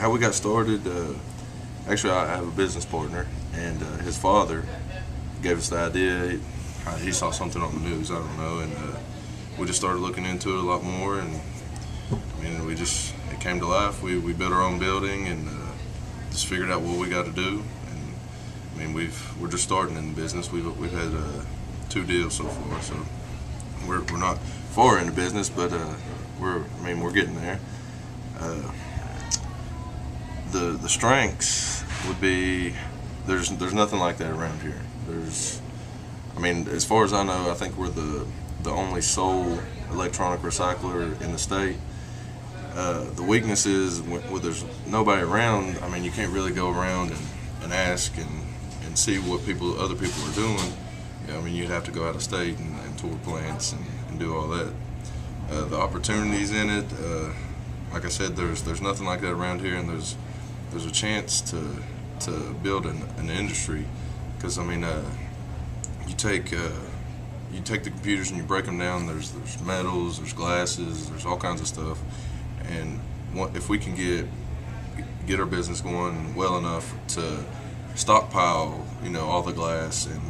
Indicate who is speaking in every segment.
Speaker 1: how we got started. Actually, I have a business partner, and his father gave us the idea. He saw something on the news, I don't know, and we just started looking into it a lot more. And I mean, it came to life. We built our own building and just figured out what we got to do. And I mean, we're just starting in the business. We've had 2 deals so far, so we're not far in the business, but we're getting there. The strengths would be there's nothing like that around here. I mean, as far as I know, I think we're the only sole electronic recycler in the state. The weakness is when there's nobody around. I mean, you can't really go around and ask and see what other people are doing. I mean, you'd have to go out of state and tour plants and do all that. The opportunities in it, like I said, there's nothing like that around here, and there's a chance to build an industry, because I mean, you take the computers and you break them down. There's metals, there's glasses, there's all kinds of stuff, and if we can get our business going well enough to stockpile, all the glass and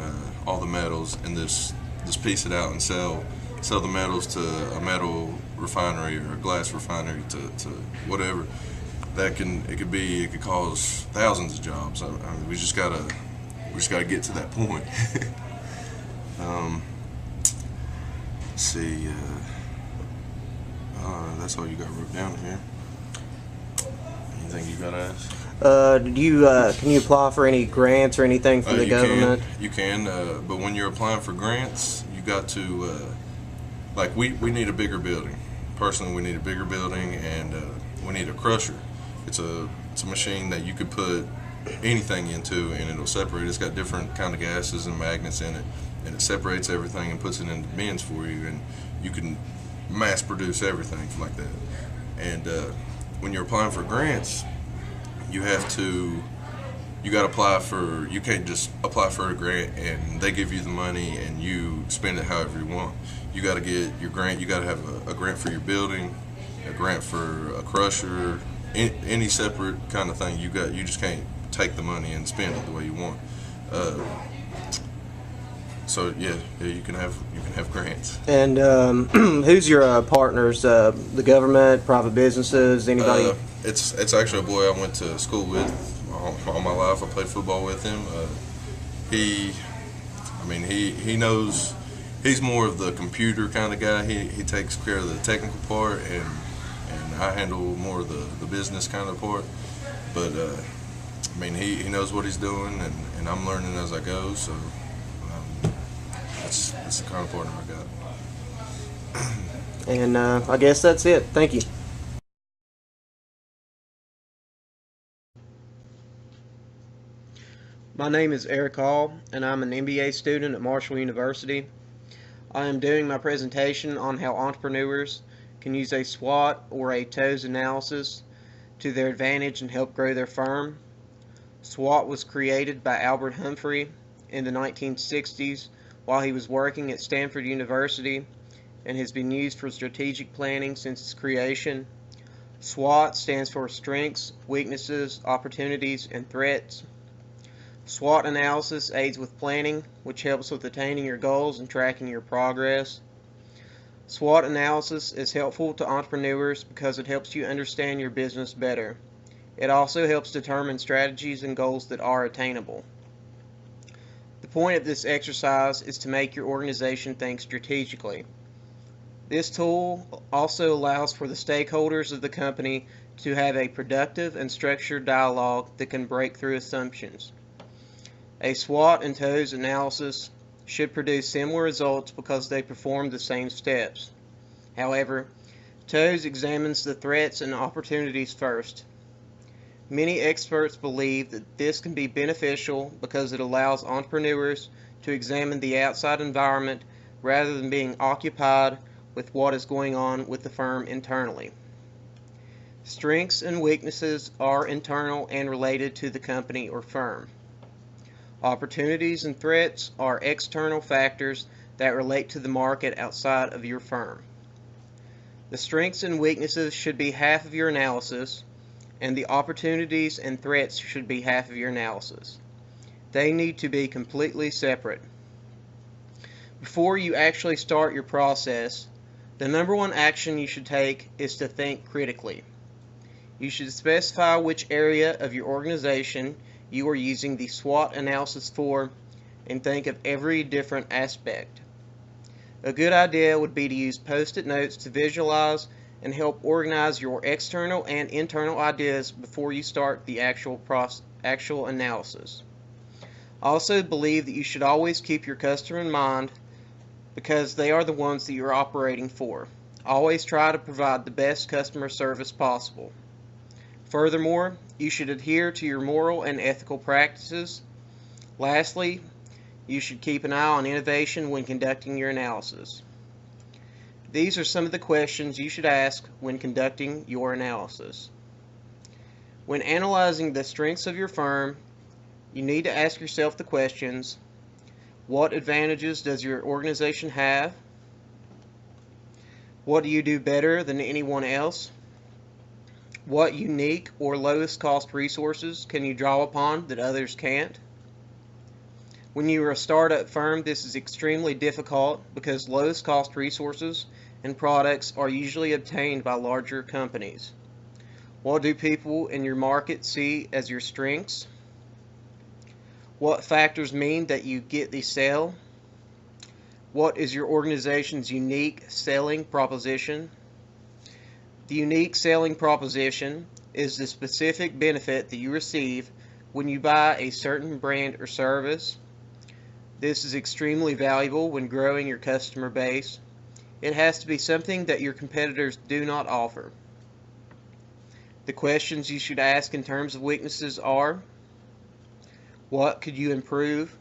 Speaker 1: all the metals, and just piece it out and sell the metals to a metal refinery or a glass refinery to whatever. It could cause thousands of jobs. I mean, we just gotta get to that point. Let's see. That's all you got wrote down here. Anything you gotta ask?
Speaker 2: Can you apply for any grants or anything from the government?
Speaker 1: You can, but when you're applying for grants, you got to we need a bigger building. Personally, we need a bigger building, and we need a crusher. It's a machine that you could put anything into, and it'll separate. It's got different kind of gases and magnets in it, and it separates everything and puts it into bins for you, and you can mass produce everything like that. And when you're applying for grants, you got to apply for. You can't just apply for a grant and they give you the money and you spend it however you want. You got to get your grant. You got to have a grant for your building, a grant for a crusher, any separate kind of thing. You just can't take the money and spend it the way you want. So yeah, you can have grants.
Speaker 2: And who's your partners? The government, private businesses, anybody?
Speaker 1: It's actually a boy I went to school with all my life. I played football with him. He knows. He's more of the computer kind of guy. He takes care of the technical part, and I handle more of the business kind of part. But he knows what he's doing, and I'm learning as I go. So that's the kind of partner I got.
Speaker 2: And I guess that's it. Thank you. My name is Eric Hall, and I'm an MBA student at Marshall University. I am doing my presentation on how entrepreneurs can use a SWOT or a TOES analysis to their advantage and help grow their firm. SWOT was created by Albert Humphrey in the 1960s while he was working at Stanford University, and has been used for strategic planning since its creation. SWOT stands for Strengths, Weaknesses, Opportunities, and Threats. SWOT analysis aids with planning, which helps with attaining your goals and tracking your progress. SWOT analysis is helpful to entrepreneurs because it helps you understand your business better. It also helps determine strategies and goals that are attainable. The point of this exercise is to make your organization think strategically. This tool also allows for the stakeholders of the company to have a productive and structured dialogue that can break through assumptions. A SWOT and TOES analysis should produce similar results because they perform the same steps. However, TOES examines the threats and opportunities first. Many experts believe that this can be beneficial because it allows entrepreneurs to examine the outside environment rather than being occupied with what is going on with the firm internally. Strengths and weaknesses are internal and related to the company or firm. Opportunities and threats are external factors that relate to the market outside of your firm. The strengths and weaknesses should be half of your analysis, and the opportunities and threats should be half of your analysis. They need to be completely separate. Before you actually start your process, the number one action you should take is to think critically. You should specify which area of your organization you are using the SWOT analysis for and think of every different aspect. A good idea would be to use post-it notes to visualize and help organize your external and internal ideas before you start the actual analysis. I also believe that you should always keep your customer in mind because they are the ones that you're operating for. Always try to provide the best customer service possible. Furthermore, you should adhere to your moral and ethical practices. Lastly, you should keep an eye on innovation when conducting your analysis. These are some of the questions you should ask when conducting your analysis. When analyzing the strengths of your firm, you need to ask yourself the questions: what advantages does your organization have? What do you do better than anyone else? What unique or lowest cost resources can you draw upon that others can't? When you are a startup firm, this is extremely difficult because lowest cost resources and products are usually obtained by larger companies. What do people in your market see as your strengths? What factors mean that you get the sale? What is your organization's unique selling proposition? The unique selling proposition is the specific benefit that you receive when you buy a certain brand or service. This is extremely valuable when growing your customer base. It has to be something that your competitors do not offer. The questions you should ask in terms of weaknesses are: what could you improve?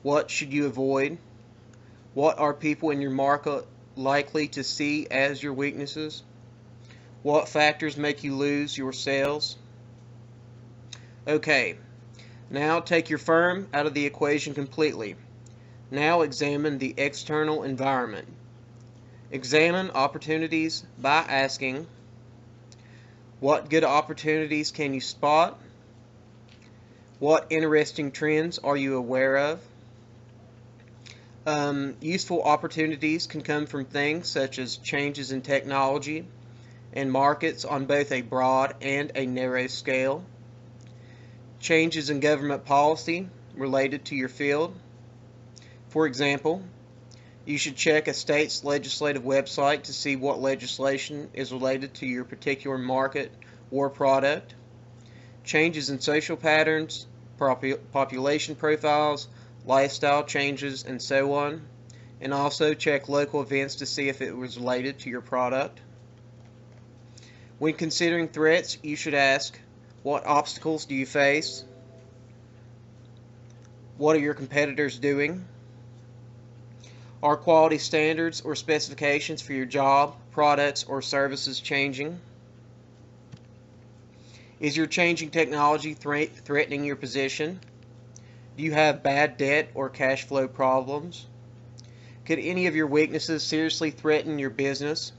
Speaker 2: What should you avoid? What are people in your market likely to see as your weaknesses? What factors make you lose your sales? Okay, now take your firm out of the equation completely. Now examine the external environment. Examine opportunities by asking: what good opportunities can you spot? What interesting trends are you aware of? Useful opportunities can come from things such as changes in technology and markets on both a broad and a narrow scale. Changes in government policy related to your field. For example, you should check a state's legislative website to see what legislation is related to your particular market or product. Changes in social patterns, population profiles, lifestyle changes, and so on. And also check local events to see if it was related to your product. When considering threats, you should ask: what obstacles do you face? What are your competitors doing? Are quality standards or specifications for your job, products, or services changing? Is your changing technology threatening your position? Do you have bad debt or cash flow problems? Could any of your weaknesses seriously threaten your business?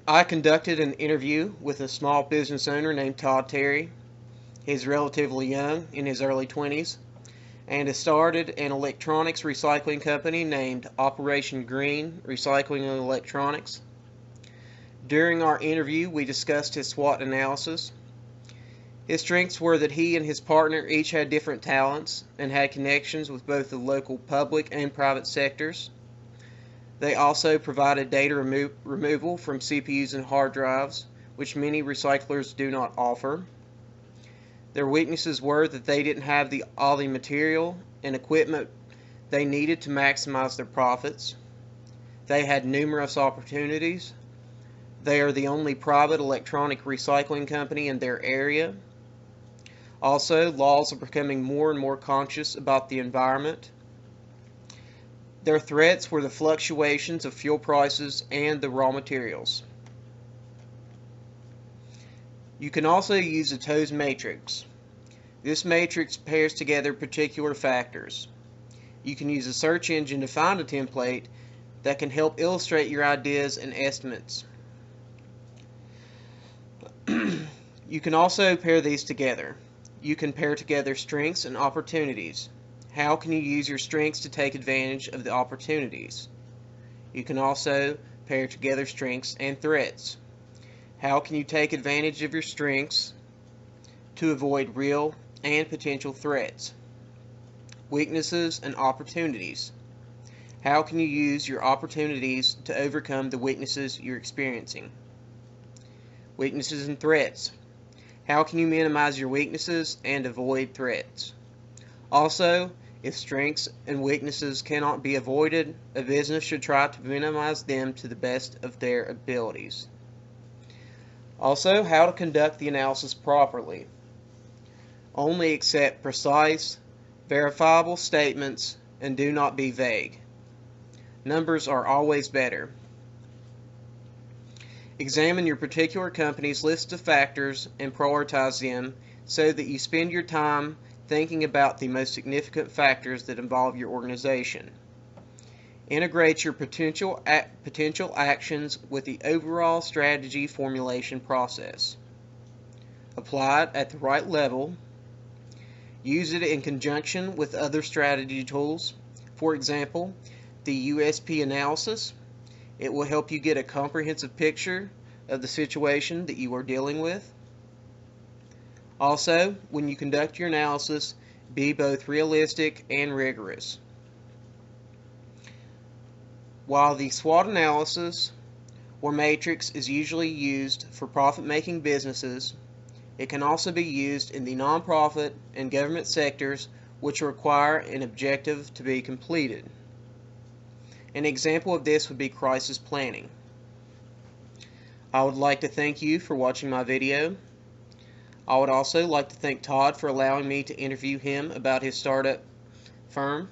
Speaker 2: I conducted an interview with a small business owner named Todd Terry. He's relatively young, in his early 20s, and has started an electronics recycling company named Operation Green Recycling and Electronics. During our interview, we discussed his SWOT analysis. His strengths were that he and his partner each had different talents and had connections with both the local public and private sectors. They also provided data removal from CPUs and hard drives, which many recyclers do not offer. Their weaknesses were that they didn't have all the material and equipment they needed to maximize their profits. They had numerous opportunities. They are the only private electronic recycling company in their area. Also, laws are becoming more and more conscious about the environment. Their threats were the fluctuations of fuel prices and the raw materials. You can also use a TOES matrix. This matrix pairs together particular factors. You can use a search engine to find a template that can help illustrate your ideas and estimates. You can also pair these together. You can pair together strengths and opportunities. How can you use your strengths to take advantage of the opportunities? You can also pair together strengths and threats. How can you take advantage of your strengths to avoid real and potential threats? Weaknesses and opportunities. How can you use your opportunities to overcome the weaknesses you're experiencing? Weaknesses and threats. How can you minimize your weaknesses and avoid threats? Also, if strengths and weaknesses cannot be avoided, a business should try to minimize them to the best of their abilities. Also, how to conduct the analysis properly. Only accept precise, verifiable statements and do not be vague. Numbers are always better. Examine your particular company's list of factors and prioritize them so that you spend your time thinking about the most significant factors that involve your organization. Integrate your potential actions with the overall strategy formulation process. Apply it at the right level. Use it in conjunction with other strategy tools. For example, the USP analysis. It will help you get a comprehensive picture of the situation that you are dealing with. Also, when you conduct your analysis, be both realistic and rigorous. While the SWOT analysis or matrix is usually used for profit-making businesses, it can also be used in the nonprofit and government sectors which require an objective to be completed. An example of this would be crisis planning. I would like to thank you for watching my video. I would also like to thank Todd for allowing me to interview him about his startup firm.